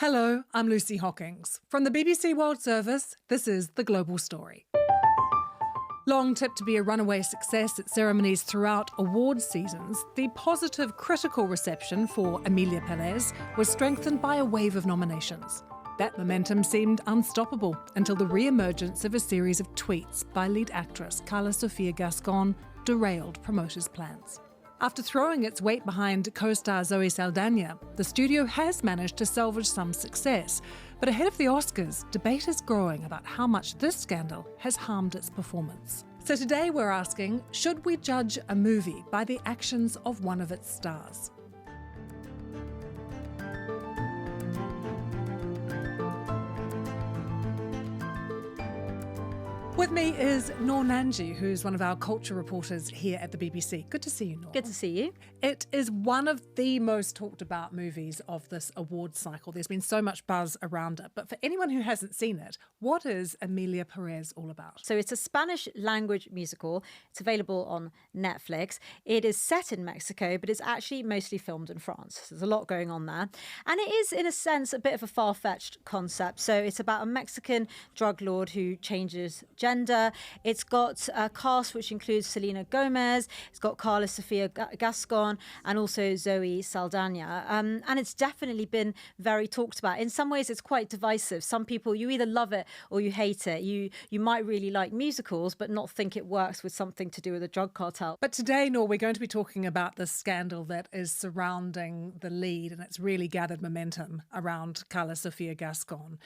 Hello, I'm Lucy Hockings. From the BBC World Service, this is The Global Story. Long tipped to be a runaway success at ceremonies throughout awards seasons, the positive critical reception for Emilia Pérez was strengthened by a wave of nominations. That momentum seemed unstoppable until the re-emergence of a series of tweets by lead actress Carla Sofia Gascon derailed promoters' plans. After throwing its weight behind co-star Zoe Saldana, the studio has managed to salvage some success. But ahead of the Oscars, debate is growing about how much this scandal has harmed its performance. So today we're asking, should we judge a movie by the actions of one of its stars? With me is Noor Nanji, who's one of our culture reporters here at the BBC. Good to see you, Noor. Good to see you. It is one of the most talked about movies of this awards cycle. There's been so much buzz around it. But for anyone who hasn't seen it, what is Emilia Pérez all about? So it's a Spanish language musical. It's available on Netflix. It is set in Mexico, but it's actually mostly filmed in France. So there's a lot going on there. And it is, in a sense, a bit of a far-fetched concept. So it's about a Mexican drug lord who changes gender. It's got a cast which includes Selena Gomez, it's got Carla Sofia Gascon, and also Zoe Saldana. And it's definitely been very talked about. In some ways, it's quite divisive. Some people, you either love it or you hate it. You might really like musicals, but not think it works with something to do with a drug cartel. But today, Noor, we're going to be talking about the scandal that is surrounding the lead, and it's really gathered momentum around Carla Sofia Gascon.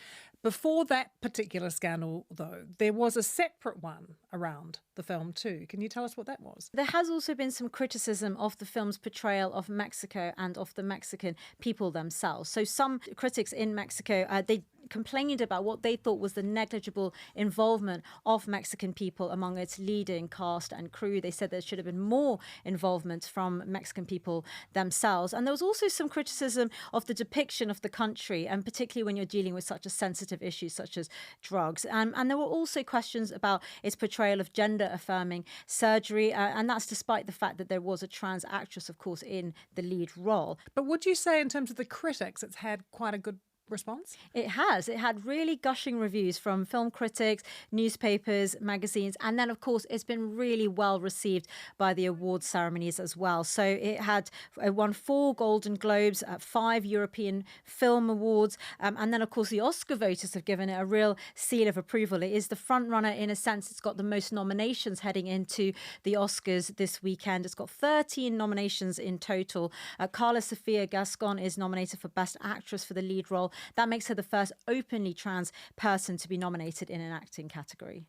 Before that particular scandal, though, there was a separate one around the film too. Can you tell us what that was? There has also been some criticism of the film's portrayal of Mexico and of the Mexican people themselves. So some critics in Mexico, they complained about what they thought was the negligible involvement of Mexican people among its leading cast and crew. They said there should have been more involvement from Mexican people themselves. And there was also some criticism of the depiction of the country, and particularly when you're dealing with such a sensitive issue such as drugs. And there were also questions about its portrayal of gender-affirming surgery, and that's despite the fact that there was a trans actress, of course, in the lead role. But would you say in terms of the critics, it's had quite a good response? It has. It had really gushing reviews from film critics, newspapers, magazines, and then, of course, it's been really well received by the awards ceremonies as well. So it won 4 Golden Globes, 5 European Film Awards, and then, of course, the Oscar voters have given it a real seal of approval. It is the front runner in a sense. It's got the most nominations heading into the Oscars this weekend. It's got 13 nominations in total. Carla Sofia Gascon is nominated for Best Actress for the lead role. That makes her the first openly trans person to be nominated in an acting category.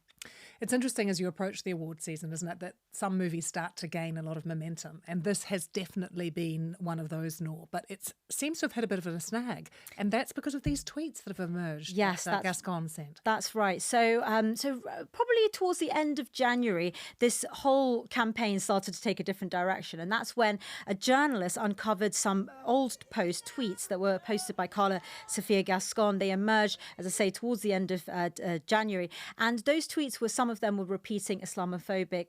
It's interesting as you approach the award season, isn't it, that some movies start to gain a lot of momentum. And this has definitely been one of those, Noor. But it seems to have hit a bit of a snag. And that's because of these tweets that have emerged that Gascon sent. That's right. So probably towards the end of January, this whole campaign started to take a different direction. And that's when a journalist uncovered some old tweets that were posted by Carla Sofia Gascon. They emerged, as I say, towards the end of January. And those tweets some of them were repeating Islamophobic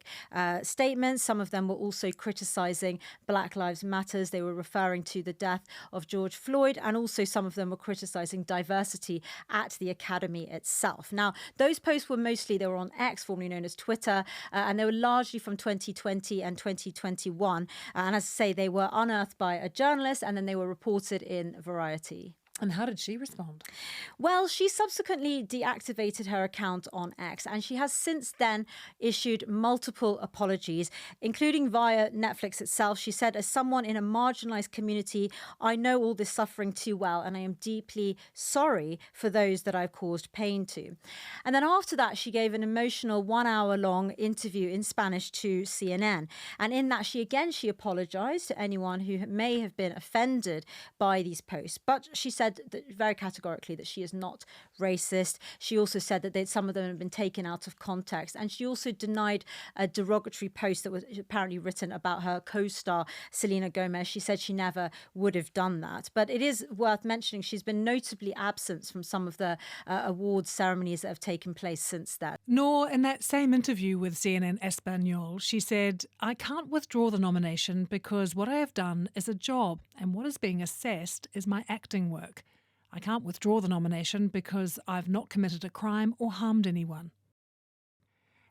statements. Some of them were also criticising Black Lives Matters. They were referring to the death of George Floyd, and also some of them were criticising diversity at the academy itself. Now, those posts were they were on X, formerly known as Twitter, and they were largely from 2020 and 2021. And as I say, they were unearthed by a journalist, and then they were reported in Variety. And how did she respond? Well, she subsequently deactivated her account on X, and she has since then issued multiple apologies, including via Netflix itself. She said, as someone in a marginalized community, I know all this suffering too well, and I am deeply sorry for those that I've caused pain to. And then after that, she gave an emotional 1-hour-long interview in Spanish to CNN. And in that, she apologized to anyone who may have been offended by these posts. But she said that very categorically that she is not racist. She also said that some of them have been taken out of context. And she also denied a derogatory post that was apparently written about her co-star, Selena Gomez. She said she never would have done that. But it is worth mentioning she's been notably absent from some of the awards ceremonies that have taken place since then. Noor, in that same interview with CNN Espanol, she said, I can't withdraw the nomination because what I have done is a job and what is being assessed is my acting work. I can't withdraw the nomination because I've not committed a crime or harmed anyone.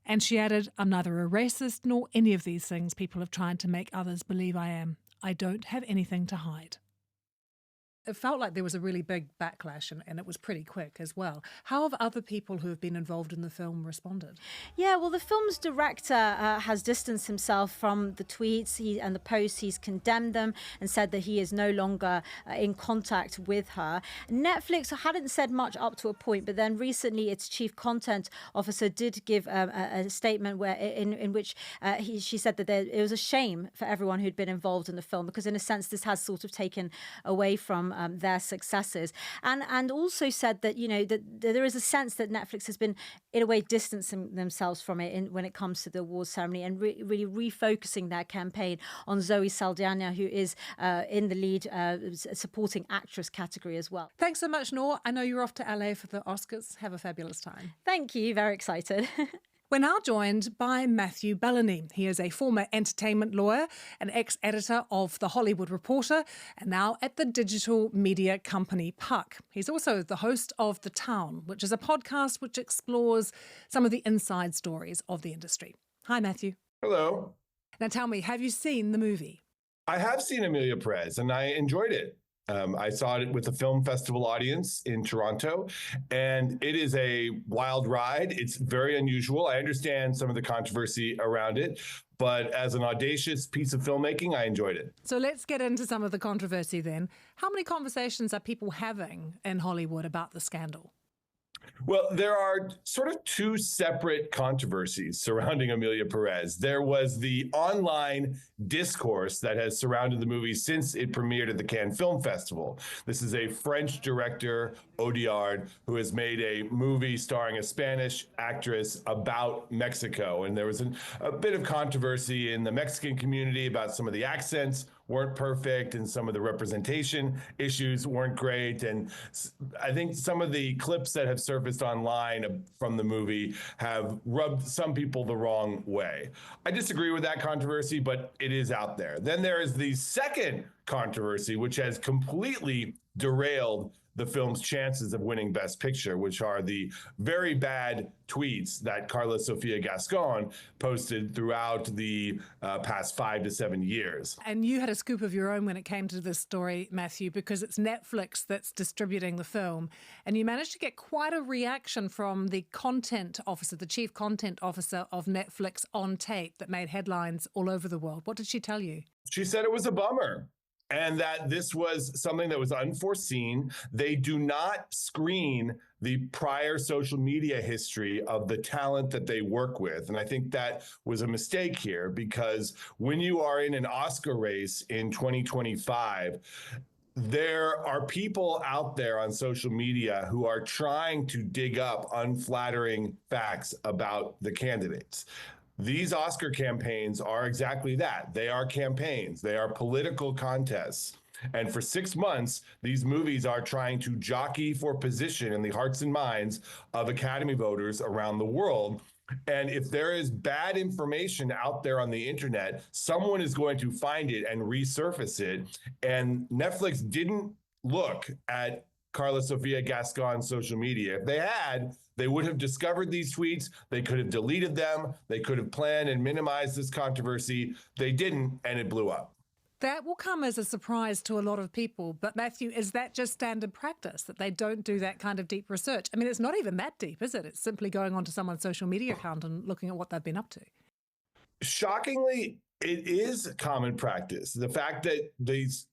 And she added, I'm neither a racist nor any of these things people have tried to make others believe I am. I don't have anything to hide. It felt like there was a really big backlash and it was pretty quick as well. How have other people who have been involved in the film responded? Yeah, well, the film's director has distanced himself from the tweets and the posts. He's condemned them and said that he is no longer in contact with her. Netflix hadn't said much up to a point, but then recently its chief content officer did give a statement where in which she said that it was a shame for everyone who'd been involved in the film, because in a sense this has sort of taken away from their successes, and also said that that there is a sense that Netflix has been in a way distancing themselves from it when it comes to the awards ceremony, and really refocusing their campaign on Zoe Saldana, who is in the lead supporting actress category as well. Thanks so much, Noor. I know you're off to LA for the Oscars. Have a fabulous time. Thank you. Very excited. We're now joined by Matthew Bellany. He is a former entertainment lawyer, an ex-editor of The Hollywood Reporter, and now at the digital media company Puck. He's also the host of The Town, which is a podcast which explores some of the inside stories of the industry. Hi, Matthew. Hello. Now tell me, have you seen the movie? I have seen Emilia Perez, and I enjoyed it. I saw it with a film festival audience in Toronto, and it is a wild ride. It's very unusual. I understand some of the controversy around it, but as an audacious piece of filmmaking, I enjoyed it. So let's get into some of the controversy then. How many conversations are people having in Hollywood about the scandal? Well, there are sort of two separate controversies surrounding Emilia Perez. There was the online discourse that has surrounded the movie since it premiered at the Cannes Film Festival. This is a French director, Audiard, who has made a movie starring a Spanish actress about Mexico. And there was a bit of controversy in the Mexican community about some of the accents weren't perfect and some of the representation issues weren't great. And I think some of the clips that have surfaced online from the movie have rubbed some people the wrong way. I disagree with that controversy, but it is out there. Then there is the second controversy, which has completely derailed the film's chances of winning Best Picture, which are the very bad tweets that Carla Sofia Gascon posted throughout the past 5 to 7 years. And you had a scoop of your own when it came to this story, Matthew, because it's Netflix that's distributing the film. And you managed to get quite a reaction from the content officer, the chief content officer of Netflix on tape that made headlines all over the world. What did she tell you? She said it was a bummer, and that this was something that was unforeseen. They do not screen the prior social media history of the talent that they work with. And I think that was a mistake here, because when you are in an Oscar race in 2025, there are people out there on social media who are trying to dig up unflattering facts about the candidates. These Oscar campaigns are exactly that. They are campaigns. They are political contests. And for 6 months, these movies are trying to jockey for position in the hearts and minds of Academy voters around the world. And if there is bad information out there on the internet, someone is going to find it and resurface it. And Netflix didn't look at Carla Sofia Gascon's social media. If they had, they would have discovered these tweets. They could have deleted them. They could have planned and minimized this controversy. They didn't, and it blew up. That will come as a surprise to a lot of people. But Matthew, is that just standard practice, that they don't do that kind of deep research? I mean, it's not even that deep, is it? It's simply going onto someone's social media account and looking at what they've been up to. Shockingly, it is common practice. The fact that these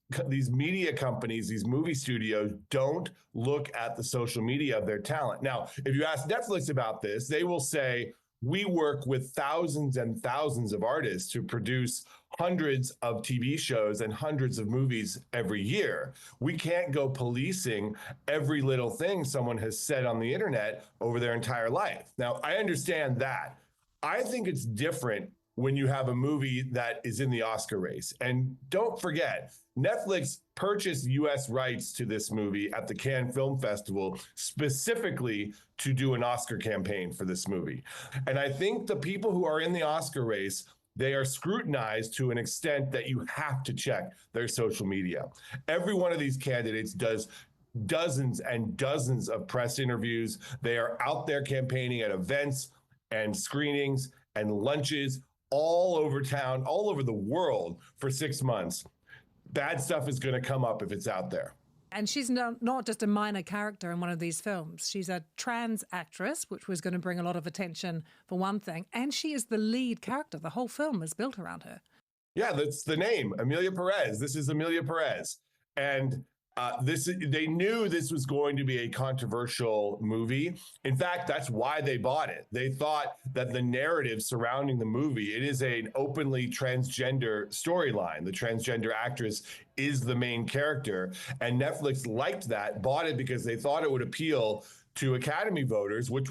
media companies, these movie studios, don't look at the social media of their talent. Now, if you ask Netflix about this, they will say, we work with thousands and thousands of artists to produce hundreds of TV shows and hundreds of movies every year. We can't go policing every little thing someone has said on the internet over their entire life. Now, I understand that. I think it's different when you have a movie that is in the Oscar race. And don't forget, Netflix purchased U.S. rights to this movie at the Cannes Film Festival specifically to do an Oscar campaign for this movie. And I think the people who are in the Oscar race, they are scrutinized to an extent that you have to check their social media. Every one of these candidates does dozens and dozens of press interviews. They are out there campaigning at events and screenings and lunches all over town, all over the world for 6 months. Bad stuff is going to come up if it's out there. And she's not just a minor character in one of these films. She's a trans actress, which was going to bring a lot of attention for one thing. And she is the lead character. The whole film is built around her. Yeah, that's the name, Emilia Perez. This is Emilia Perez. And they knew this was going to be a controversial movie. In fact, that's why they bought it. They thought that the narrative surrounding the movie, it is an openly transgender storyline. The transgender actress is the main character, and Netflix liked that, bought it because they thought it would appeal to Academy voters, which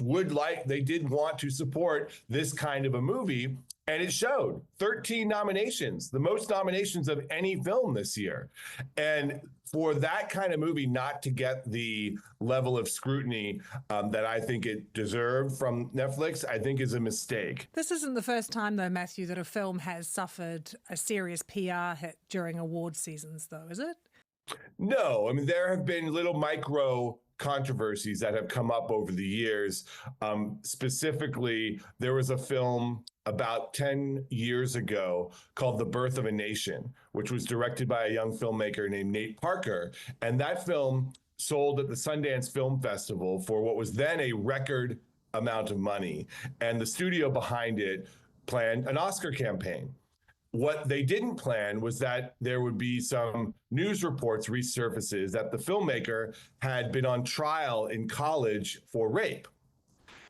they did want to support this kind of a movie. And it showed 13 nominations, the most nominations of any film this year. And for that kind of movie not to get the level of scrutiny that I think it deserved from Netflix, I think is a mistake. This isn't the first time, though, Matthew, that a film has suffered a serious PR hit during award seasons, though, is it? No, I mean, there have been little micro controversies that have come up over the years. Specifically, there was a film about 10 years ago called The Birth of a Nation, which was directed by a young filmmaker named Nate Parker. And that film sold at the Sundance Film Festival for what was then a record amount of money. And the studio behind it planned an Oscar campaign. What they didn't plan was that there would be some news reports resurfaces that the filmmaker had been on trial in college for rape.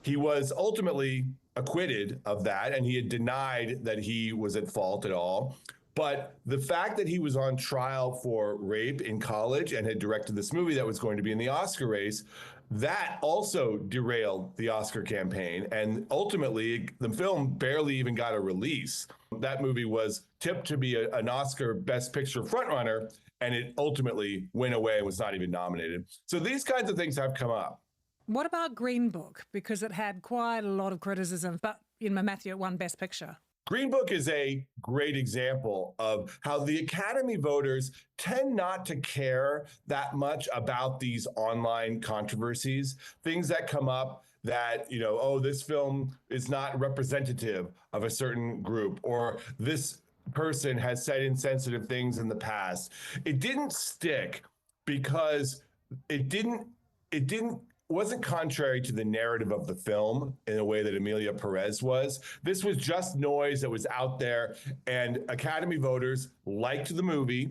He was ultimately acquitted of that, and he had denied that he was at fault at all. But the fact that he was on trial for rape in college and had directed this movie that was going to be in the Oscar race, that also derailed the Oscar campaign. And ultimately, the film barely even got a release. That movie was tipped to be an Oscar Best Picture frontrunner, and it ultimately went away and was not even nominated. So these kinds of things have come up. What about Green Book? Because it had quite a lot of criticism, but Matthew, it won Best Picture. Green Book is a great example of how the Academy voters tend not to care that much about these online controversies, things that come up that, this film is not representative of a certain group, or this person has said insensitive things in the past. It didn't stick because it wasn't contrary to the narrative of the film in a way that Emilia Perez was. This was just noise that was out there, and Academy voters liked the movie,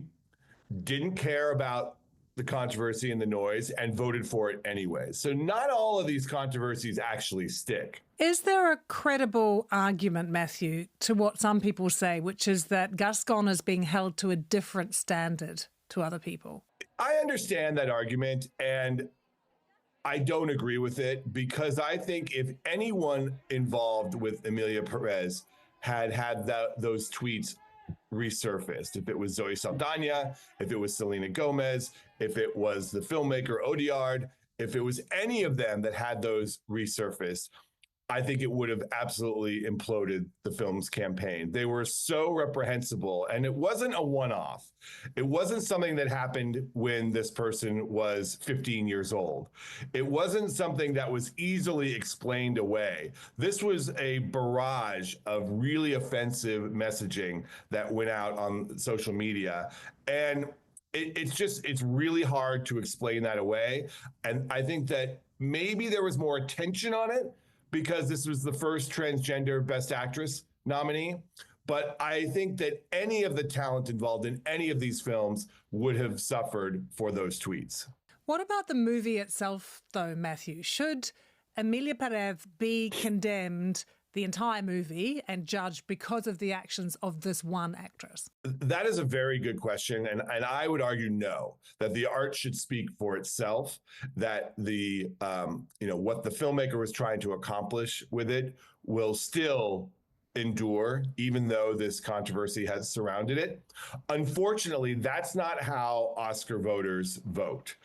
didn't care about the controversy and the noise, and voted for it anyway. So not all of these controversies actually stick. Is there a credible argument, Matthew, to what some people say, which is that Gascon is being held to a different standard to other people? I understand that argument, and I don't agree with it, because I think if anyone involved with Emilia Perez had those tweets resurfaced, if it was Zoe Saldana, if it was Selena Gomez, if it was the filmmaker Audiard, if it was any of them that had those resurfaced, I think it would have absolutely imploded the film's campaign. They were so reprehensible, and it wasn't a one-off. It wasn't something that happened when this person was 15 years old. It wasn't something that was easily explained away. This was a barrage of really offensive messaging that went out on social media. And it's really hard to explain that away. And I think that maybe there was more attention on it because this was the first transgender Best Actress nominee. But I think that any of the talent involved in any of these films would have suffered for those tweets. What about the movie itself, though, Matthew? Should Emilia Perez be condemned the entire movie and judged because of the actions of this one actress? That is a very good question. And I would argue no, that the art should speak for itself, that the, what the filmmaker was trying to accomplish with it will still endure, even though this controversy has surrounded it. Unfortunately, that's not how Oscar voters vote.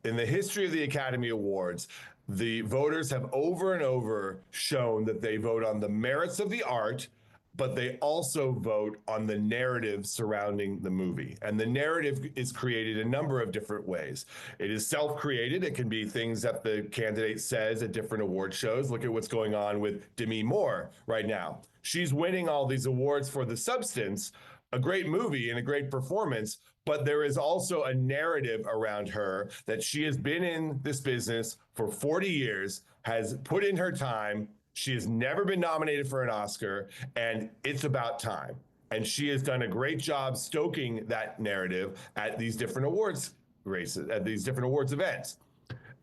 In the history of the Academy Awards, the voters have over and over shown that they vote on the merits of the art but they also vote on the narrative surrounding the movie. And the narrative is created a number of different ways. It is self-created. It can be things that the candidate says at different award shows. Look at what's going on with Demi Moore right now. She's winning all these awards for The Substance, a great movie and a great performance, but there is also a narrative around her that she has been in this business for 40 years, has put in her time. She has never been nominated for an Oscar, and it's about time. And she has done a great job stoking that narrative at these different awards races, at these different awards events.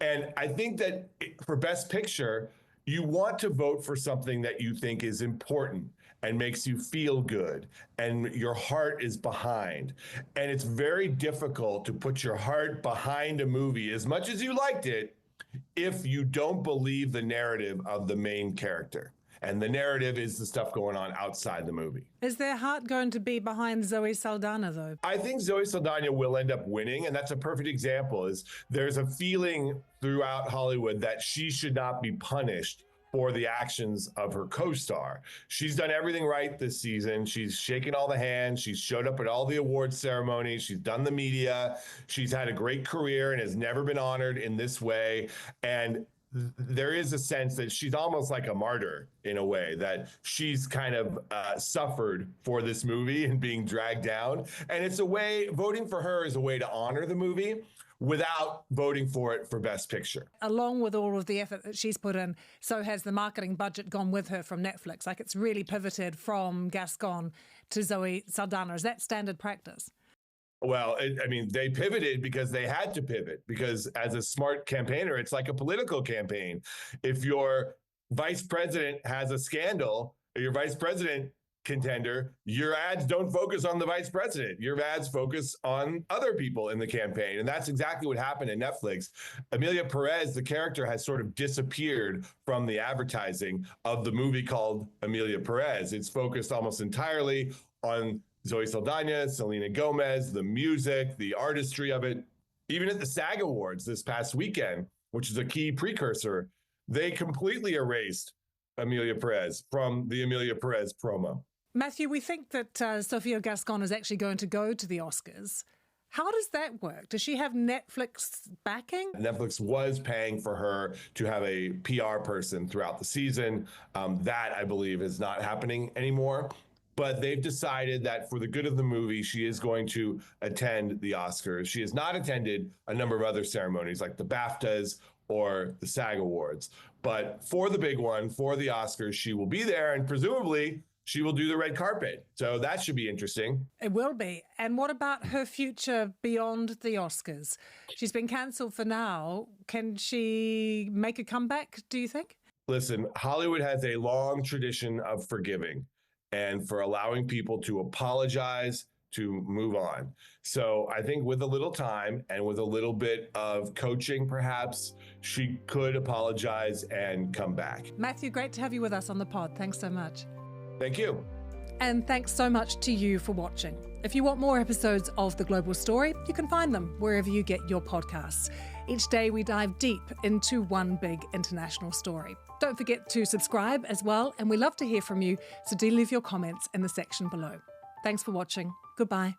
And I think that for Best Picture, you want to vote for something that you think is important and makes you feel good and your heart is behind. And it's very difficult to put your heart behind a movie as much as you liked it if you don't believe the narrative of the main character. And the narrative is the stuff going on outside the movie. Is their heart going to be behind Zoe Saldana, though? I think Zoe Saldana will end up winning, and that's a perfect example. Is there's a feeling throughout Hollywood that she should not be punished for the actions of her co-star. She's done everything right this season. She's shaken all the hands. She's showed up at all the awards ceremonies. She's done the media. She's had a great career and has never been honored in this way. And there is a sense that she's almost like a martyr in a way, that she's kind of suffered for this movie and being dragged down. And it's a way, voting for her is a way to honor the movie without voting for it for Best Picture. Along with all of the effort that she's put in, so has the marketing budget gone with her from Netflix. Like, it's really pivoted from Gascon to Zoe Saldana. Is that standard practice? Well, they pivoted because they had to pivot, because as a smart campaigner, it's like a political campaign. If your vice president has a scandal, or your vice president contender, your ads don't focus on the vice president. Your ads focus on other people in the campaign. And that's exactly what happened at Netflix. Emilia Perez, the character, has sort of disappeared from the advertising of the movie called Emilia Perez. It's focused almost entirely on Zoe Saldana, Selena Gomez, the music, the artistry of it. Even at the SAG Awards this past weekend, which is a key precursor, they completely erased Emilia Perez from the Emilia Perez promo. Matthew, we think that Sofia Gascon is actually going to go to the Oscars. How does that work? Does she have Netflix backing? Netflix was paying for her to have a PR person throughout the season. That, I believe, is not happening anymore. But they've decided that for the good of the movie, she is going to attend the Oscars. She has not attended a number of other ceremonies like the BAFTAs or the SAG Awards. But for the big one, for the Oscars, she will be there, and presumably she will do the red carpet. So that should be interesting. It will be. And what about her future beyond the Oscars? She's been cancelled for now. Can she make a comeback, do you think? Listen, Hollywood has a long tradition of forgiving and for allowing people to apologize, to move on. So I think with a little time and with a little bit of coaching, perhaps, she could apologize and come back. Matthew, great to have you with us on the pod. Thanks so much. Thank you. And thanks so much to you for watching. If you want more episodes of The Global Story, you can find them wherever you get your podcasts. Each day we dive deep into one big international story. Don't forget to subscribe as well, and we love to hear from you, so do leave your comments in the section below. Thanks for watching. Goodbye.